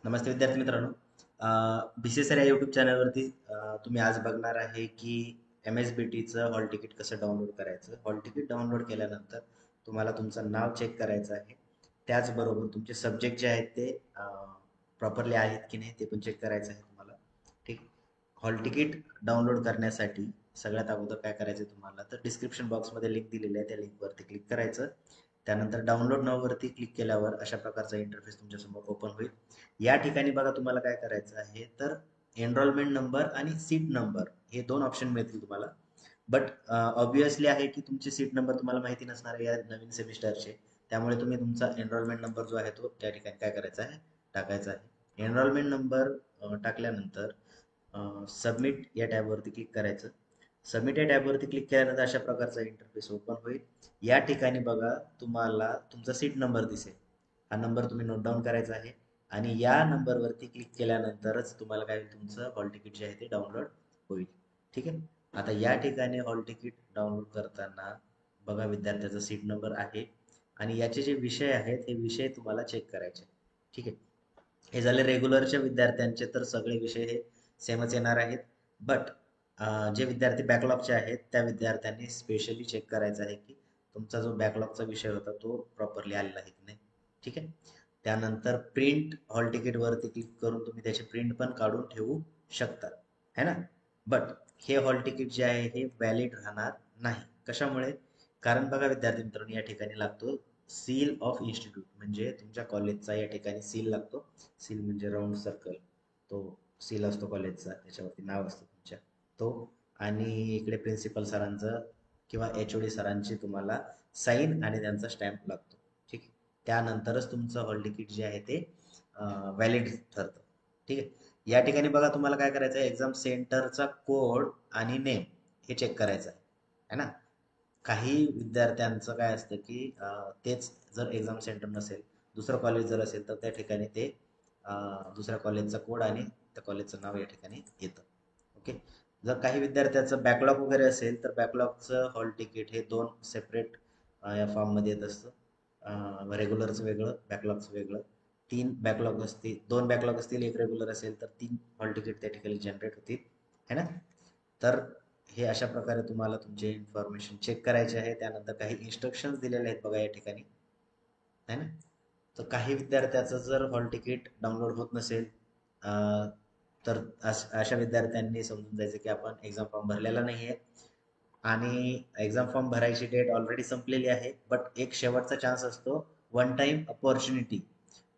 नमस्ते विद्यार्थी मित्रांनो. BCSR या यूट्यूब चॅनलवरती तुम्ही आज बघणार आहे की MSBTचं हॉल तिकीट कसं डाउनलोड करायचं. हॉल तिकीट डाउनलोड केल्यानंतर तुम्हाला तुमचं नाव चेक करायचं आहे. त्याचबरोबर तुमचे सब्जेक्ट जे आहेत ते प्रॉपरली आहेत की नाही ते पण चेक करायचं आहे तुम्हाला. ठीक. हॉल तिकीट डाउनलोड करण्यासाठी सगळ्यात अगोदर काय करायचं तुम्हाला, तर डिस्क्रिप्शन बॉक्समध्ये लिंक दिलेली आहे, त्या लिंकवरती क्लिक करायचं. त्यानंतर डाउनलोड नाव वरती क्लिक केल्यावर अशा प्रकारचा इंटरफेस तुमच्यासमोर ओपन होईल. या ठिकाणी बघा तुम्हाला काय करायचं आहे, तर एनरोलमेंट नंबर आणि सीट नंबर हे दोन ऑप्शन मिळतील तुम्हाला. बट ऑब्विसली आहे की तुमचे सीट नंबर तुम्हाला माहिती नसणार आहे या नवीन सेमिस्टरचे. त्यामुळे तुम्ही तुमचा एनरोलमेंट नंबर जो आहे तो त्या ठिकाणी काय करायचा आहे, टाकायचा आहे. एनरोलमेंट नंबर टाकल्यानंतर सबमिट या टॅबवरती क्लिक करायचं. सबमिट या टॅबवरती क्लिक केल्यानंतर अशा प्रकारचा इंटरफेस ओपन होईल. या ठिकाणी बघा तुम्हाला तुमचा सीट नंबर दिसेल. हा नंबर तुम्ही नोट डाऊन करायचा आहे आणि या नंबरवरती क्लिक केल्यानंतरच तुम्हाला काय होईल, तुमचं हॉल तिकीट जे आहे ते डाउनलोड होईल. ठीक आहे. आता या ठिकाणी हॉल तिकीट डाउनलोड करताना बघा विद्यार्थ्याचा सीट नंबर आहे आणि याचे जे विषय आहेत हे विषय तुम्हाला चेक करायचे. ठीक आहे. हे झाले रेग्युलरच्या विद्यार्थ्यांचे, तर सगळे विषय हे सेमच येणार आहेत. बट जे विद्यार्थी बॅकलॉगचे आहेत त्या विद्यार्थ्यांनी स्पेशली चेक करायचं आहे की तुमचा जो बॅकलॉगचा विषय होता तो प्रॉपरली आलेला आहे की नाही. ठीक आहे. त्यानंतर प्रिंट हॉल तिकीट वरती क्लिक करून तुम्ही त्याची प्रिंट पण काढून ठेवू शकता, है ना. बट हे हॉल तिकीट जे आहे हे व्हॅलिड राहणार नाही. कशामुळे? कारण बघा विद्यार्थी मित्रांनो, या ठिकाणी लागतो सील ऑफ इन्स्टिट्यूट, म्हणजे तुमच्या कॉलेजचा या ठिकाणी सील लागतो. सील म्हणजे राऊंड सर्कल, तो सील असतो कॉलेजचा, त्याच्यावरती नाव असतं तुमच्या, तो. आणि इकडे प्रिन्सिपल सरांचं किंवा HOD सरांची तुम्हाला साईन आणि त्यांचा स्टॅम्प लागतो. ठीक आहे. त्यानंतरच तुमचं हॉल तिकीट जे आहे ते व्हॅलिड ठरतं. ठीक आहे. या ठिकाणी बघा तुम्हाला काय करायचं आहे, एक्झाम सेंटरचा कोड आणि नेम हे चेक करायचं आहे, है ना. काही विद्यार्थ्यांचं काय असतं की तेच जर एक्झाम सेंटर नसेल, दुसरं कॉलेज जर असेल, तर त्या ठिकाणी ते दुसऱ्या कॉलेजचा कोड आणि त्या कॉलेजचं नाव या ठिकाणी येतं. ओके. जर काही विद्यार्थ्याचं बॅकलॉग वगैरे असेल, तर बॅकलॉगचं हॉल तिकीट हे दोन सेपरेट या फॉर्ममध्ये येत असतं. रेग्युलरचं वेगळं, बॅकलॉगचं वेगळं. तीन बॅकलॉग असतील, दोन बॅकलॉग असतील, एक रेग्युलर असेल, तर तीन हॉल तिकीट त्या ठिकाणी जनरेट होतील, है ना. तर हे अशा प्रकारे तुम्हाला तुमचे इन्फॉर्मेशन चेक करायचे आहे. त्यानंतर काही इन्स्ट्रक्शन्स दिलेले आहेत बघा या ठिकाणी, है ना. तर काही विद्यार्थ्याचं जर हॉल तिकीट डाउनलोड होत नसेल, तर अशा विद्यार्थ्यांनी समजून जायचं की आपण एक्झाम फॉर्म भरलेला नाही आहे आणि एक्झाम फॉर्म भरायची डेट ऑलरेडी संपलेली आहे. बट एक शेवटचा चान्स असतो, one time opportunity.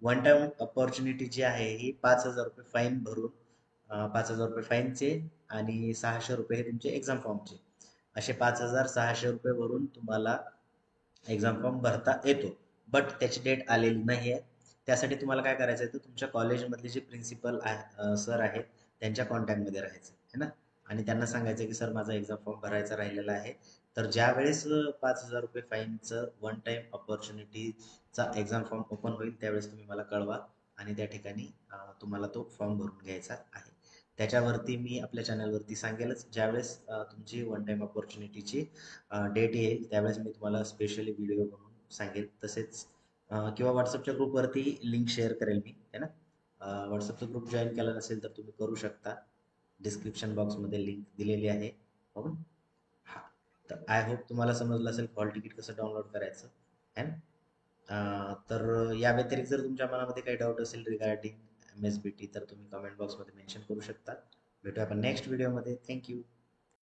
One time opportunity जी आहे ही 5,000 रुपये फाईन भरून, 5,000 रुपये फाईनचे आणि 600 रुपये हे तुमचे एक्झाम फॉर्मचे, असे 5,600 रुपये भरून तुम्हाला एक्झाम फॉर्म भरता येतो. बट त्याची डेट आलेली नाही आहे. त्यासाठी तुम्हाला काय करायचं आहे, तर तुमच्या कॉलेजमधले जे प्रिन्सिपल सर आहेत त्यांच्या कॉन्टॅक्टमध्ये राहायचं आहे ना. आणि त्यांना सांगायचं की सर माझा एक्झाम फॉर्म भरायचा राहिलेला आहे. तर ज्या वेळेस 5,000 रुपये फाईनचं वन टाइम ऑपॉर्च्युनिटीचा एक्झाम फॉर्म ओपन होईल त्यावेळेस तुम्ही मला कळवा आणि त्या ठिकाणी तुम्हाला तो फॉर्म भरून घ्यायचा आहे. त्याच्यावरती मी आपल्या चॅनलवरती सांगेलच, ज्यावेळेस तुमची वन टाइम ऑपॉर्च्युनिटीची डेट येईल त्यावेळेस मी तुम्हाला स्पेशली व्हिडिओ बनवून सांगेल. तसेच किंवा व्हॉट्सअपच्या ग्रुपवरती लिंक शेअर करेल मी, है ना. व्हॉट्सअपचा ग्रुप जॉईन केला नसेल तर तुम्ही करू शकता. डिस्क्रिप्शन बॉक्समध्ये लिंक दिलेली आहे, हो. हा. तर आय होप तुम्हाला समजलं असेल हॉल तिकीट कसं डाउनलोड करायचं, है ना. तर या व्यतिरिक्त जर तुमच्या मनामध्ये काही डाऊट असेल रिगार्डिंग MSBT तर तुम्ही कमेंट बॉक्समध्ये मेन्शन करू शकता. भेटूया आपण नेक्स्ट व्हिडिओमध्ये. थँक्यू.